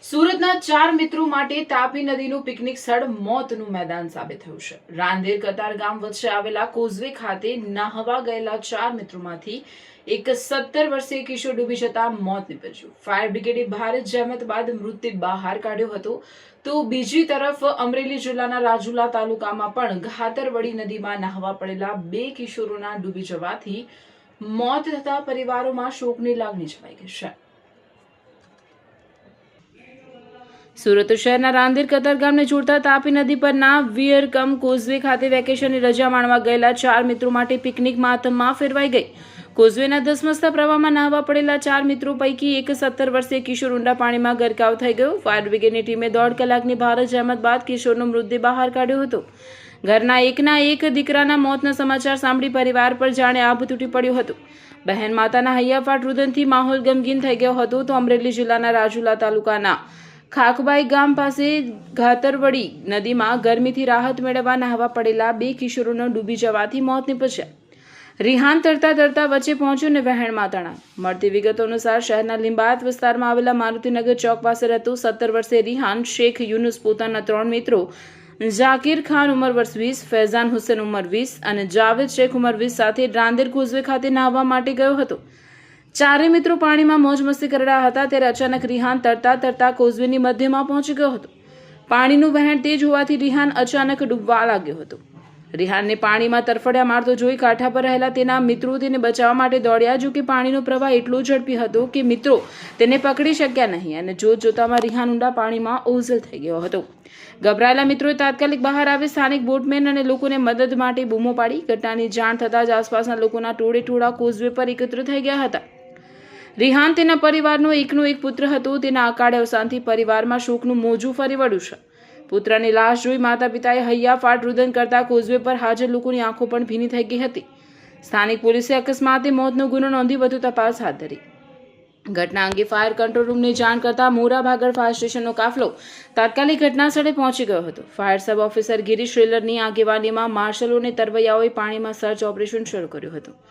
સુરતના 4 મિત્રો માટે તાપી નદીનું પિકનિક સ્થળ મોતનું મેદાન સાબિત થયું છે। રાંદેર કતાર ગામ વચ્ચે આવેલા કોઝવે ખાતે નહાવા ગયેલા 4 મિત્રોમાંથી એક 17 વર્ષીય કિશોર ડૂબી જતા મોત નીપજ્યું। ફાયર બ્રિગેડે ભારે જહેમત બાદ મૃતદેહ બહાર કાઢ્યો હતો, તો બીજી તરફ અમરેલી જિલ્લાના રાજુલા તાલુકામાં પણ ઘાતરવડી નદીમાં નહાવા પડેલા 2 કિશોરોના ડૂબી જવાથી મોત થતા પરિવારોમાં શોકની લાગણી છવાઈ ગઈ છે। સુરત શહેરના રાંદેર કતાર ગામને જોડતા તાપી નદી પરના વિયરકમ કોઝવે ખાતે વેકેશનની રજા માણવા ગયેલા 4 મિત્રો માટે પિકનિક માતમમાં ફેરવાઈ ગઈ। કોઝવેના ધસમસતા પ્રવાહમાં નહાવા પડેલા 4 મિત્રો પૈકી એક 17 વર્ષીય કિશોર ઊંડા પાણીમાં ગરકાવ થઈ ગયો। ફાયર બ્રિગેડની ટીમે 1.5 કલાકની ભારે જહેમત બાદ કિશોરનો મૃતદેહ બહાર કાઢ્યો હતો। ઘરના એકના એક દીકરાના મોતના સમાચાર સાંભળી પરિવાર પર જાણે આભ તૂટી પડ્યો હતો। બહેન માતાના હૈયાફાટ રુદનથી માહોલ ગમગીન થઈ ગયો હતો। તો અમરેલી જિલ્લાના રાજુલા તાલુકાના ખાકબાઈ ગામ પાસે ઘાતરવડી નદીમાં ગરમીથી રાહત મેળવવા નહાવા પડેલા 2 કિશોરોનો ડૂબી જવાથી મોત નીપજ્યા। રિહાન તરતા તરતા વચ્ચે પહોંચ્યું અને વહેણમાં તણાઈ। મળતી વિગતો અનુસાર શહેરના લીંબાયત વિસ્તારમાં આવેલા મારુતિનગર ચોક પાસે રહેતો 17 વર્ષીય રિહાન શેખ યુનુસ પોતાના 3 મિત્રો ઝાકીર ખાન ઉંમર વર્ષ 20, ફૈઝાન હુસેન ઉંમર 20 અને જાવેદ શેખ ઉંમર 20 સાથે રાંદેર કોઝવે ખાતે નહાવા માટે ગયો હતો। ચારેય મિત્રો પાણીમાં મોજ મસ્તી કરી રહ્યા હતા, ત્યારે અચાનક રિહાન તરતા તરતા કોઝવેની મધ્યમાં પહોંચી ગયો હતો। પાણીનું વહેણ તેજ હોવાથી રિહાન અચાનક ડૂબવા લાગ્યો હતો। રિહાનને પાણીમાં તરફડિયા મારતો જોઈ કાંઠા પર રહેલા તેના મિત્રો તેને બચાવવા માટે દોડ્યા, જો કે પાણીનો પ્રવાહ એટલો ઝડપી હતો કે મિત્રો તેને પકડી શક્યા નહીં અને જોતજોતામાં રિહાન ઊંડા પાણીમાં ઓઝલ થઈ ગયો હતો। ગભરાયેલા મિત્રોએ તાત્કાલિક બહાર આવી સ્થાનિક બોટમેન અને લોકોને મદદ માટે બૂમો પાડી। ઘટનાની જાણ થતાં જ આસપાસના લોકોના ટોળે કોઝવે પર એકત્ર થઈ ગયા હતા। રિહાન તેના પરિવારનો એકનો એક પુત્ર હતો। તેના અકાળે અવસાનથી પરિવારમાં શોકનું મોજું ફરી વળ્યું છે। પુત્રની લાશ જોઈ માતા પિતાએ હૈયાફાટ રુદન કરતા કોઝવે પર હાજર લોકોની આંખો પણ ભીની થઈ ગઈ હતી। સ્થાનિક પોલીસે અકસ્માતે મોતનો ગુનો નોંધી વધુ તપાસ હાથ ધરી। ઘટના અંગે ફાયર કંટ્રોલ રૂમને જાણ કરતા મોરા ભાગળ ફાયર સ્ટેશનનો કાફલો તાત્કાલિક ઘટનાસ્થળે પહોંચી ગયો હતો। ફાયર સબ ઓફિસર ગિરીશ શ્રેલરની આગેવાનીમાં માર્શલો અને તરવૈયાઓએ પાણીમાં સર્ચ ઓપરેશન શરૂ કર્યું હતું।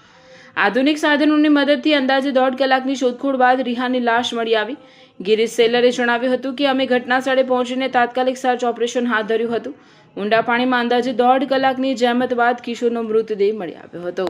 આધુનિક સાધનોની મદદથી અંદાજે 1.5 કલાકની શોધખોળ બાદ રિહાનની લાશ મળી આવી। ગિરીશ સેલરે જણાવ્યું હતું કે અમે ઘટના સ્થળે પહોંચીને તાત્કાલિક સર્ચ ઓપરેશન હાથ ધર્યું હતું। ઊંડા પાણીમાં અંદાજે 1.5 કલાકની જહેમત બાદ કિશોરનો મૃતદેહ મળી આવ્યો હતો।